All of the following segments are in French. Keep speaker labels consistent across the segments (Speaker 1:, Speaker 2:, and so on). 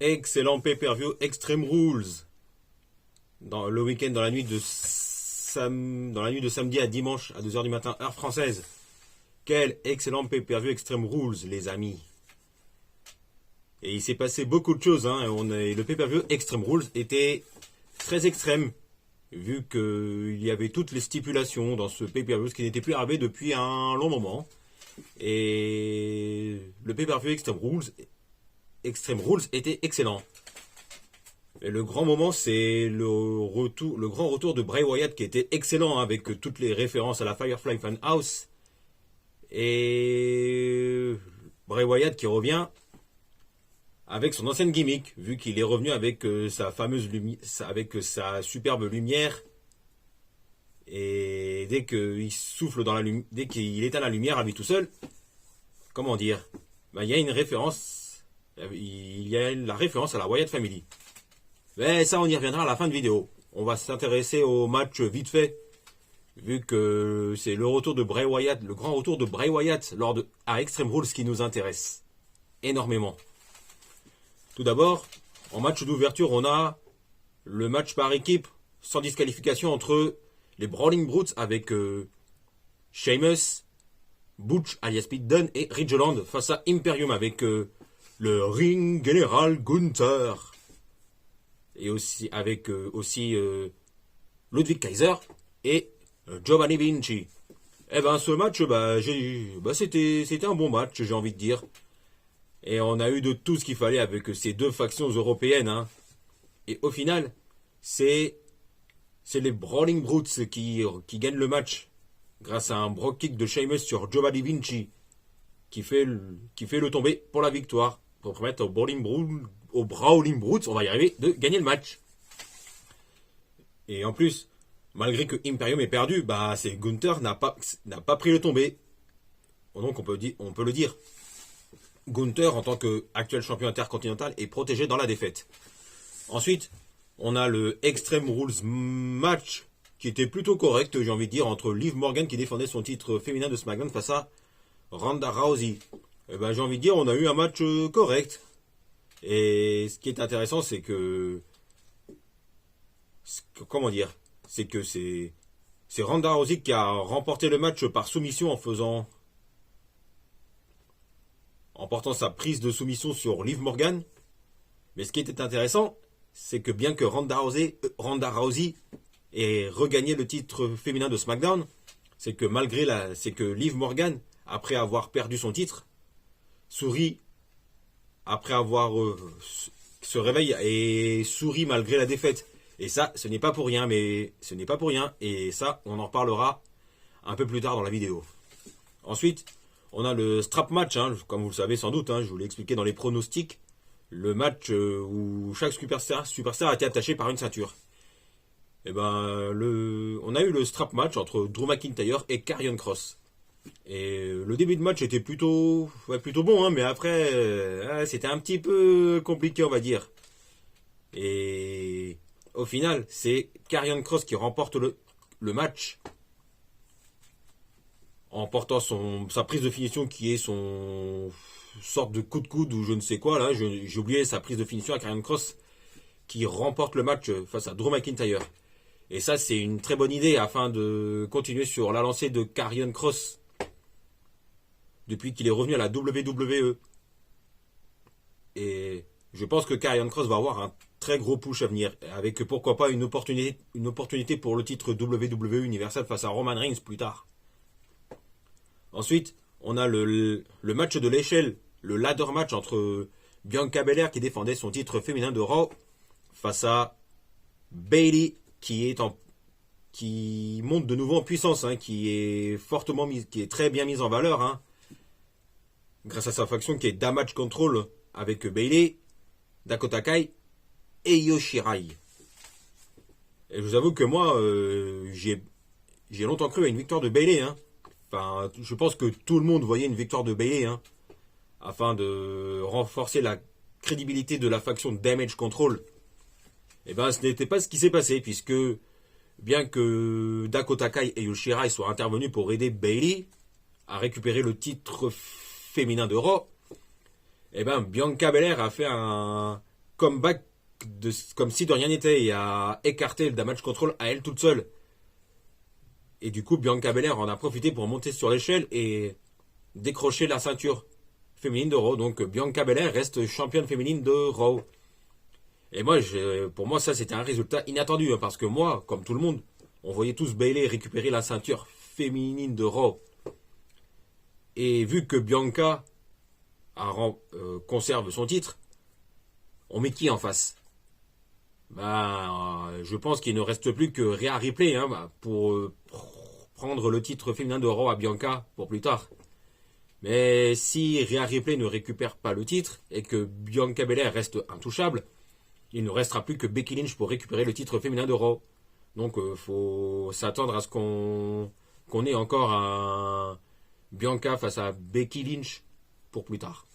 Speaker 1: Excellent pay-per-view Extreme Rules. Dans le week-end, dans la nuit de samedi à dimanche à 2 heures du matin, heure française. Quel excellent pay-per-view Extreme Rules, les amis. Et il s'est passé beaucoup de choses. Le pay-per-view Extreme Rules était très extrême, vu qu'il y avait toutes les stipulations dans ce pay-per-view, ce qui n'était plus arrivé depuis un long moment. Et le pay-per-view Extreme Rules était excellent. Et le grand moment, c'est le grand retour de Bray Wyatt qui était excellent, avec toutes les références à la Firefly Funhouse. Et Bray Wyatt qui revient avec son ancienne gimmick, vu qu'il est revenu avec sa superbe lumière. Et dès qu'il souffle dès qu'il éteint la lumière à lui tout seul, comment dire, il y a une référence, il y a la référence à la Wyatt Family. Mais ça, on y reviendra à la fin de vidéo. On va s'intéresser au match vite fait, vu que c'est le retour de Bray Wyatt, le grand retour de Bray Wyatt à Extreme Rules qui nous intéresse énormément. Tout d'abord, en match d'ouverture, on a le match par équipe sans disqualification entre les Brawling Brutes avec Sheamus, Butch alias Pete Dunne et Ridge Holland face à Imperium avec le Ring General Gunther. Et aussi avec Ludwig Kaiser et Giovanni Vinci. Eh ben ce match, c'était un bon match, j'ai envie de dire. Et on a eu de tout ce qu'il fallait avec ces deux factions européennes. Et au final, c'est les Brawling Brutes qui gagnent le match grâce à un brogue kick de Sheamus sur Giovanni Vinci qui fait le tomber pour la victoire, pour permettre aux Brawling Brutes, on va y arriver, de gagner le match. Et en plus, malgré que Imperium est perdu, c'est Gunther n'a pas pris le tombé. Donc on peut le dire. Gunther, en tant qu'actuel champion intercontinental, est protégé dans la défaite. Ensuite, on a le Extreme Rules match qui était plutôt correct, j'ai envie de dire, entre Liv Morgan qui défendait son titre féminin de SmackDown face à Ronda Rousey. J'ai envie de dire, on a eu un match correct. Et ce qui est intéressant, c'est que... Comment dire? C'est que c'est Ronda Rousey qui a remporté le match par soumission en portant sa prise de soumission sur Liv Morgan. Mais ce qui était intéressant, c'est que bien que Ronda Rousey ait regagné le titre féminin de SmackDown, c'est que Liv Morgan, après avoir perdu son titre, sourit après avoir se réveille et sourit malgré la défaite. Et ça, ce n'est pas pour rien, et ça, on en reparlera un peu plus tard dans la vidéo. Ensuite, on a le strap match, comme vous le savez sans doute, je vous l'ai expliqué dans les pronostics, le match où chaque superstar a été attaché par une ceinture. On a eu le strap match entre Drew McIntyre et Karrion Kross. Et le début de match était plutôt bon, mais après, c'était un petit peu compliqué, on va dire. Et au final, c'est Karrion Kross qui remporte le match en portant sa prise de finition qui est son sorte de coup de coude ou je ne sais quoi. Là, j'ai oublié sa prise de finition à Karrion Kross qui remporte le match face à Drew McIntyre. Et ça, c'est une très bonne idée afin de continuer sur la lancée de Karrion Kross depuis qu'il est revenu à la WWE. Et je pense que Karrion Kross va avoir un très gros push à venir, avec pourquoi pas une opportunité pour le titre WWE Universal face à Roman Reigns plus tard. Ensuite, on a le match de l'échelle, le ladder match entre Bianca Belair qui défendait son titre féminin de Raw face à Bayley qui monte de nouveau en puissance, qui est très bien mise en valeur, grâce à sa faction qui est Damage Control avec Bayley, Dakota Kai et Io Shirai. Et je vous avoue que moi, j'ai longtemps cru à une victoire de Bayley. Enfin, je pense que tout le monde voyait une victoire de Bayley, afin de renforcer la crédibilité de la faction Damage Control. Et ce n'était pas ce qui s'est passé, puisque bien que Dakota Kai et Io Shirai soient intervenus pour aider Bayley à récupérer le titre féminin de Raw, Bianca Belair a fait un comeback comme si de rien n'était et a écarté le damage control à elle toute seule. Et du coup, Bianca Belair en a profité pour monter sur l'échelle et décrocher la ceinture féminine de Raw. Donc Bianca Belair reste championne féminine de Raw. Et moi, pour moi, ça c'était un résultat inattendu, hein, parce que moi, comme tout le monde, on voyait tous Bayley récupérer la ceinture féminine de Raw. Et vu que Bianca conserve son titre, on met qui en face? Je pense qu'il ne reste plus que Rhea Ripley, hein, pour prendre le titre féminin de Raw à Bianca pour plus tard. Mais si Rhea Ripley ne récupère pas le titre et que Bianca Belair reste intouchable, il ne restera plus que Becky Lynch pour récupérer le titre féminin de Raw. Donc faut s'attendre à ce qu'on ait encore un Bianca face à Becky Lynch pour plus tard.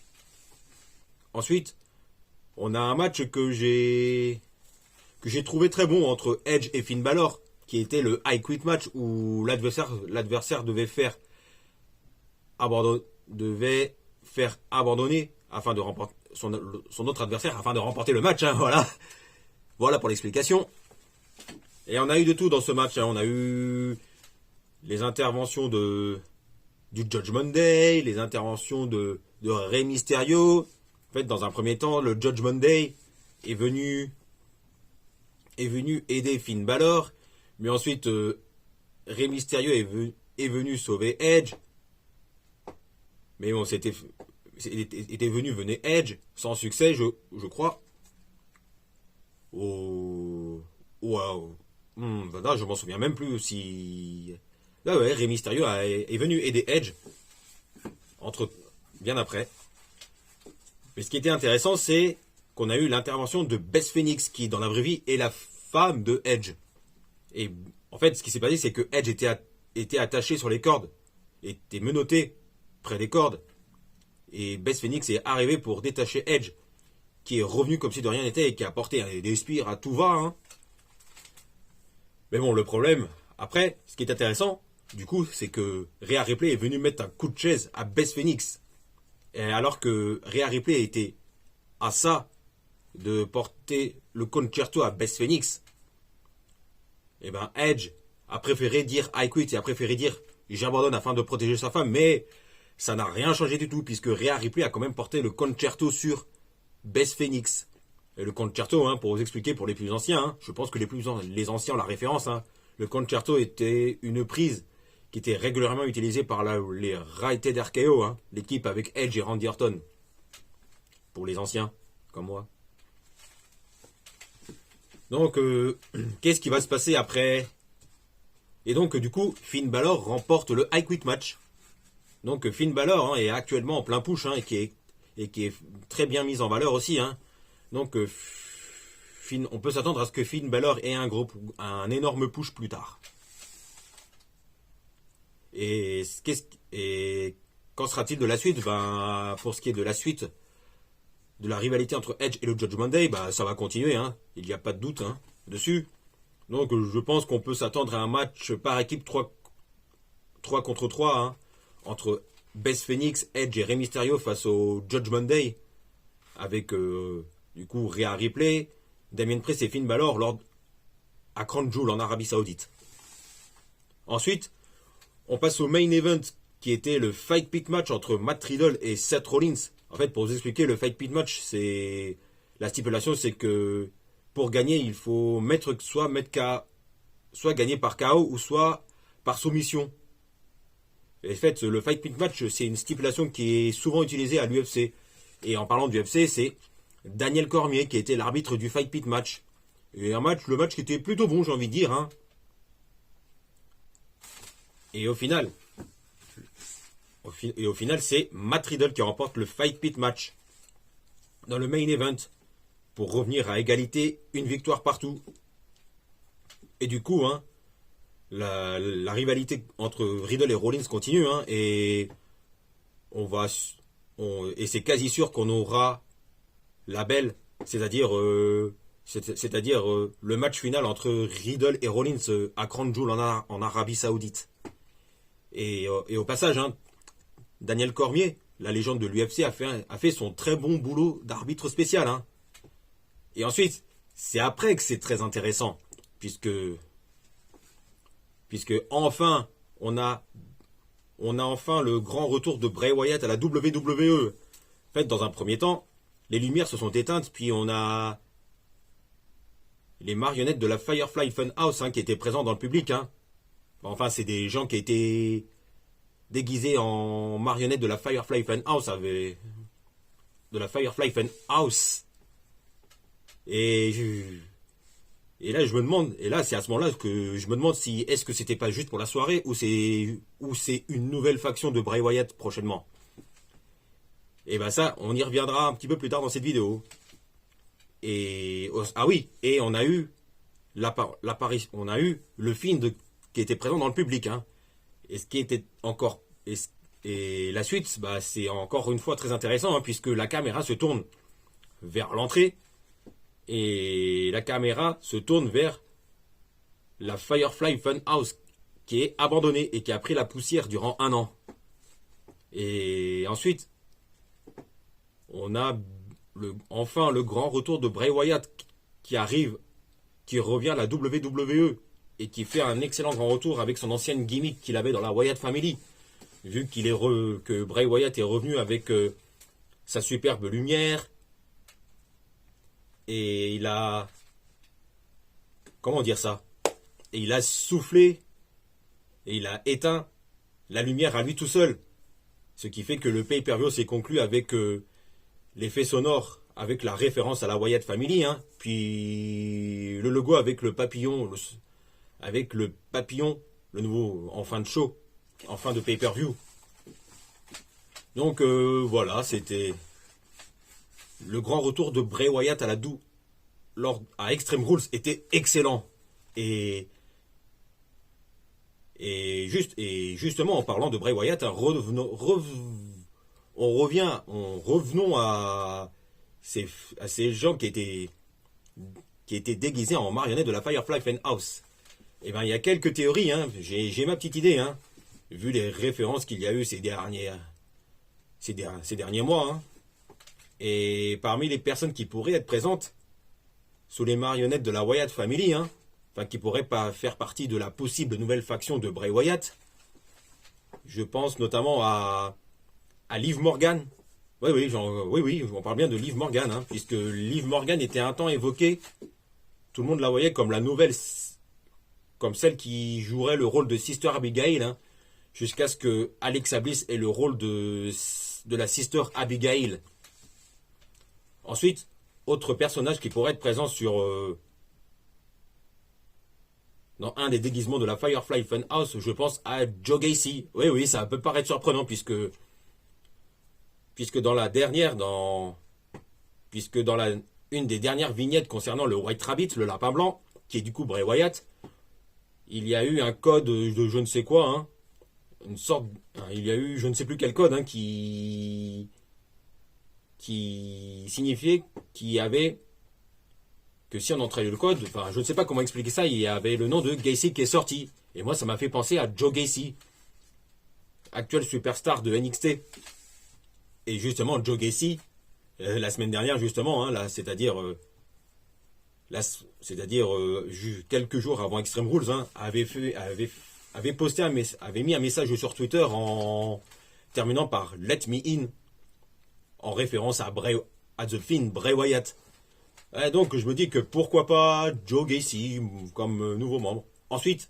Speaker 1: Ensuite, on a un match que j'ai trouvé très bon entre Edge et Finn Balor, qui était le I Quit match où l'adversaire devait faire abandonner afin de remporter son autre adversaire afin de remporter le match, hein, voilà pour l'explication. Et on a eu de tout dans ce match, hein. On a eu les interventions du Judgment Day, les interventions de Rey Mysterio. En fait, dans un premier temps, le Judgment Day est venu aider Finn Balor, mais ensuite Rey Mysterio est venu sauver Edge. Mais bon, venait Edge, sans succès, je crois. Wow. Là, je m'en souviens même plus si... Là, ouais, Rey Mysterio est venu aider Edge, bien après. Mais ce qui était intéressant, c'est qu'on a eu l'intervention de Beth Phoenix, qui, dans la vraie vie, est la femme de Edge. Et en fait, ce qui s'est passé, c'est que Edge était attaché sur les cordes, était menotté près des cordes. Et Beth Phoenix est arrivée pour détacher Edge, qui est revenu comme si de rien n'était et qui a porté des spires à tout va, hein. Mais bon, le problème, après, ce qui est intéressant, du coup, c'est que Rhea Ripley est venue mettre un coup de chaise à Beth Phoenix. Et alors que Rhea Ripley était à ça de porter le concerto à Beth Phoenix, et ben Edge a préféré dire I quit et a préféré dire j'abandonne afin de protéger sa femme, mais ça n'a rien changé du tout puisque Rhea Ripley a quand même porté le concerto sur Beth Phoenix. Et le concerto, hein, pour vous expliquer pour les plus anciens, hein, je pense que les anciens ont la référence, hein, le concerto était une prise qui était régulièrement utilisée par les Rated RKO, hein, l'équipe avec Edge et Randy Orton. Pour les anciens, comme moi. Donc, qu'est-ce qui va se passer après? Et donc, du coup, Finn Balor remporte le I Quit match. Donc, Finn Balor, hein, est actuellement en plein push, hein, et qui est très bien mis en valeur aussi, hein. Donc, on peut s'attendre à ce que Finn Balor ait un énorme push plus tard. Et qu'en sera-t-il de la suite? Pour ce qui est de la suite de la rivalité entre Edge et le Judgment Day, ça va continuer, hein. Il n'y a pas de doute, hein, dessus. Donc je pense qu'on peut s'attendre à un match par équipe 3 contre 3, hein, entre Beth Phoenix, Edge et Rey Mysterio face au Judgment Day, avec du coup Rhea Ripley, Damien Priest et Finn Balor à Crown Jewel en Arabie Saoudite. Ensuite, on passe au main event qui était le Fight Pit match entre Matt Riddle et Seth Rollins. En fait, pour vous expliquer, le Fight Pit match, la stipulation, c'est que pour gagner, il faut soit gagner par KO ou soit par soumission. Et en fait, le Fight Pit match, c'est une stipulation qui est souvent utilisée à l'UFC. Et en parlant du UFC, c'est Daniel Cormier qui était l'arbitre du Fight Pit match. Et le match qui était plutôt bon, j'ai envie de dire, hein. Et au final, c'est Matt Riddle qui remporte le Fight Pit match dans le main event pour revenir à égalité, une victoire partout. Et du coup, hein, la rivalité entre Riddle et Rollins continue, hein, et c'est quasi sûr qu'on aura la belle, c'est-à-dire le match final entre Riddle et Rollins à Crown Jewel en Arabie Saoudite. Et au passage, hein, Daniel Cormier, la légende de l'UFC, a fait son très bon boulot d'arbitre spécial, hein. Et ensuite, c'est après que c'est très intéressant, puisque enfin, on a enfin le grand retour de Bray Wyatt à la WWE. En fait, dans un premier temps, les lumières se sont éteintes, puis on a les marionnettes de la Firefly Funhouse qui étaient présents dans le public. Enfin, c'est des gens qui étaient déguisés en marionnettes de la Firefly Funhouse. Et là, je me demande, et là, c'est à ce moment-là que je me demande si est-ce que c'était pas juste pour la soirée ou c'est une nouvelle faction de Bray Wyatt prochainement. Et ben ça, on y reviendra un petit peu plus tard dans cette vidéo. Et ah oui, et on a eu on a eu le film qui était présent dans le public. Et ce qui était encore et la suite, bah, c'est encore une fois très intéressant puisque la caméra se tourne vers l'entrée. Et la caméra se tourne vers la Firefly Funhouse qui est abandonnée et qui a pris la poussière durant 1 an. Et ensuite, on a enfin le grand retour de Bray Wyatt qui revient à la WWE et qui fait un excellent grand retour avec son ancienne gimmick qu'il avait dans la Wyatt Family. Vu que Bray Wyatt est revenu avec sa superbe lumière. Et il a... Comment dire ça? Et il a soufflé et il a éteint la lumière à lui tout seul. Ce qui fait que le pay-per-view s'est conclu avec l'effet sonore, avec la référence à la Wyatt Family. Puis le logo avec le papillon, le nouveau en fin de show, en fin de pay-per-view. Donc voilà, c'était... Le grand retour de Bray Wyatt à Extreme Rules était excellent. Et justement, en parlant de Bray Wyatt, revenons à ces gens qui étaient déguisés en marionnettes de la Firefly Funhouse. Et ben, il y a quelques théories. J'ai ma petite idée. Vu les références qu'il y a eu ces derniers mois. Et parmi les personnes qui pourraient être présentes sous les marionnettes de la Wyatt Family, qui pourraient pas faire partie de la possible nouvelle faction de Bray Wyatt, je pense notamment à Liv Morgan. Oui, on parle bien de Liv Morgan, puisque Liv Morgan était un temps évoquée. Tout le monde la voyait comme comme celle qui jouerait le rôle de Sister Abigail, jusqu'à ce que Alexa Bliss ait le rôle de la Sister Abigail. Ensuite, autre personnage qui pourrait être présent dans un des déguisements de la Firefly Funhouse, je pense à Joe Gacy. Oui, ça peut paraître surprenant puisque dans une des dernières vignettes concernant le White Rabbit, le lapin blanc, qui est du coup Bray Wyatt, il y a eu un code de je ne sais quoi, il y a eu je ne sais plus quel code qui signifiait qu'il y avait que si on entrait le code, je ne sais pas comment expliquer ça, il y avait le nom de Gacy qui est sorti. Et moi, ça m'a fait penser à Joe Gacy, actuel superstar de NXT. Et justement, Joe Gacy, la semaine dernière, justement, c'est-à-dire quelques jours avant Extreme Rules, avait mis un message sur Twitter en terminant par Let Me In, en référence à The Fiend, Bray Wyatt. Donc je me dis que pourquoi pas Joe Gacy comme nouveau membre. Ensuite,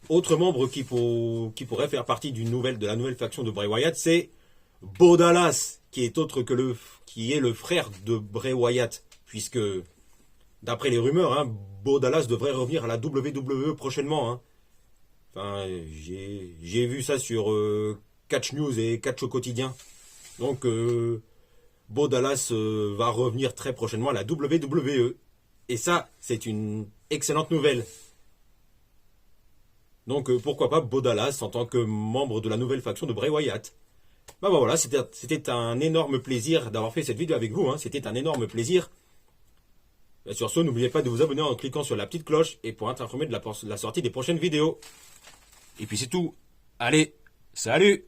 Speaker 1: autre membre qui pourrait faire partie de la nouvelle faction de Bray Wyatt, c'est Bo Dallas, qui est le frère de Bray Wyatt, puisque d'après les rumeurs, Bo Dallas devrait revenir à la WWE prochainement. J'ai vu ça sur Catch News et Catch au quotidien. Donc Bo Dallas va revenir très prochainement à la WWE. Et ça, c'est une excellente nouvelle. Donc pourquoi pas Bo Dallas en tant que membre de la nouvelle faction de Bray Wyatt. Voilà, c'était un énorme plaisir d'avoir fait cette vidéo avec vous. C'était un énorme plaisir. Et sur ce, n'oubliez pas de vous abonner en cliquant sur la petite cloche et pour être informé de la sortie des prochaines vidéos. Et puis c'est tout. Allez, salut